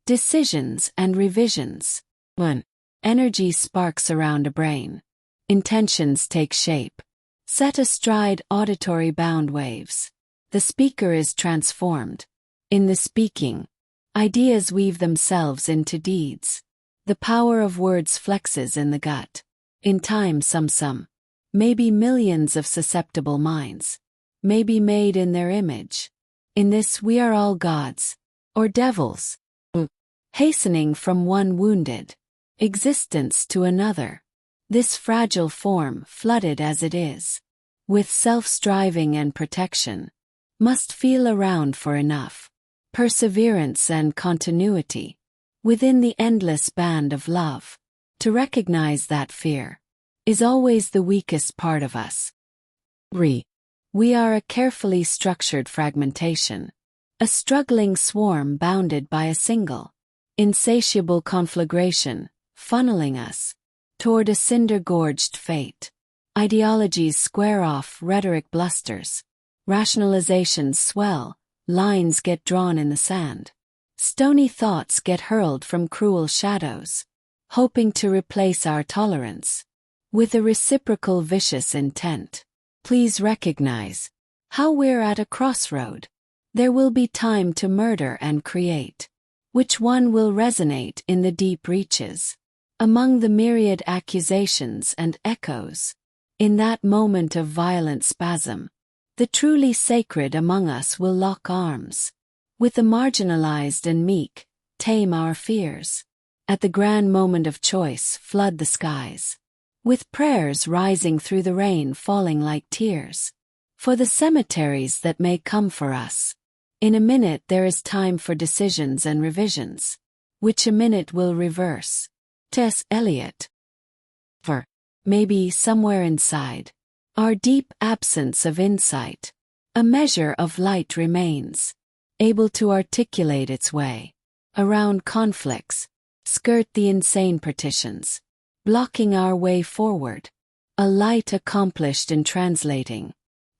Decisions and revisions. 1. Energy sparks around a brain. Intentions take shape. Set astride auditory bound waves. The speaker is transformed. In the speaking, ideas weave themselves into deeds. The power of words flexes in the gut. In time some, maybe millions of susceptible minds, may be made in their image. In this we are all gods, or devils, hastening from one wounded existence to another. This fragile form, flooded as it is, with self-striving and protection, must feel around for enough perseverance and continuity within the endless band of love to recognize that fear is always the weakest part of us. We are a carefully structured fragmentation, a struggling swarm bounded by a single, insatiable conflagration, funneling us toward a cinder-gorged fate. Ideologies square off, rhetoric blusters, rationalizations swell, lines get drawn in the sand. Stony thoughts get hurled from cruel shadows, hoping to replace our tolerance with a reciprocal vicious intent. Please recognize how we're at a crossroad. There will be time to murder and create. Which one will resonate in the deep reaches? Among the myriad accusations and echoes, in that moment of violent spasm, the truly sacred among us will lock arms. With the marginalized and meek, tame our fears. At the grand moment of choice, flood the skies. With prayers rising through the rain falling like tears. For the cemeteries that may come for us. In a minute there is time for decisions and revisions, which a minute will reverse. T.S. Eliot. For, maybe somewhere inside, our deep absence of insight, a measure of light remains, able to articulate its way around conflicts, skirt the insane partitions, blocking our way forward, a light accomplished in translating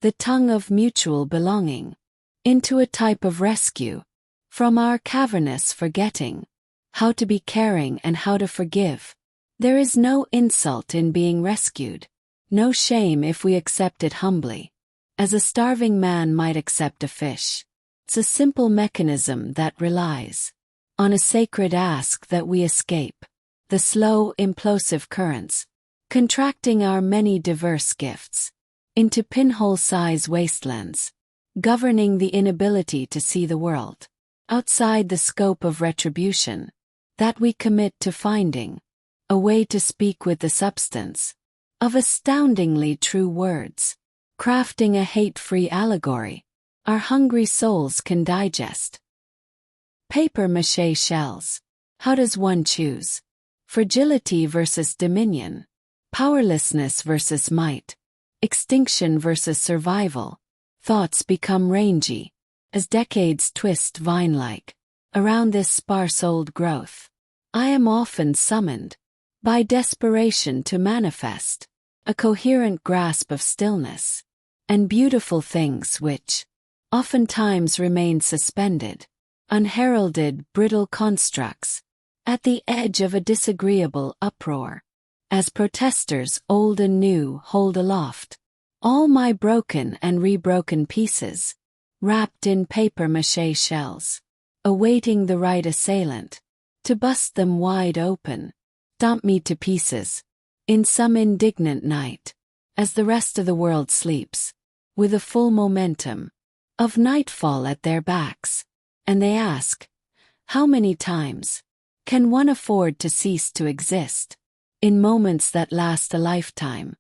the tongue of mutual belonging into a type of rescue from our cavernous forgetting how to be caring and how to forgive. There is no insult in being rescued, no shame if we accept it humbly, as a starving man might accept a fish. It's a simple mechanism that relies on a sacred ask that we escape the slow, implosive currents, contracting our many diverse gifts into pinhole-size wastelands, governing the inability to see the world outside the scope of retribution, that we commit to finding a way to speak with the substance of astoundingly true words, crafting a hate-free allegory our hungry souls can digest. Paper mache shells. How does one choose? Fragility versus dominion, powerlessness versus might, extinction versus survival. Thoughts become rangy as decades twist vine-like around this sparse old growth. I am often summoned by desperation to manifest a coherent grasp of stillness and beautiful things which oftentimes remain suspended, unheralded, brittle constructs at the edge of a disagreeable uproar, as protesters old and new hold aloft all my broken and rebroken pieces, wrapped in paper mache shells, awaiting the right assailant to bust them wide open, stomp me to pieces, in some indignant night, as the rest of the world sleeps, with the full momentum of nightfall at their backs, and they ask, how many times can one afford to cease to exist? In moments that last a lifetime,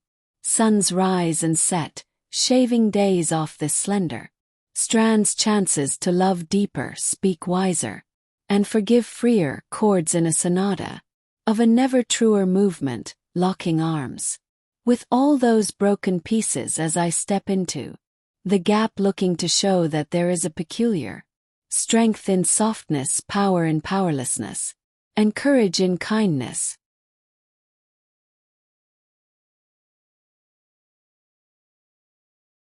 suns rise and set, shaving days off this slender strand's chances to love deeper, speak wiser, and forgive freer chords in a sonata of a never truer movement, locking arms with all those broken pieces as I step into the gap, looking to show that there is a peculiar strength in softness, power in powerlessness, and courage in kindness,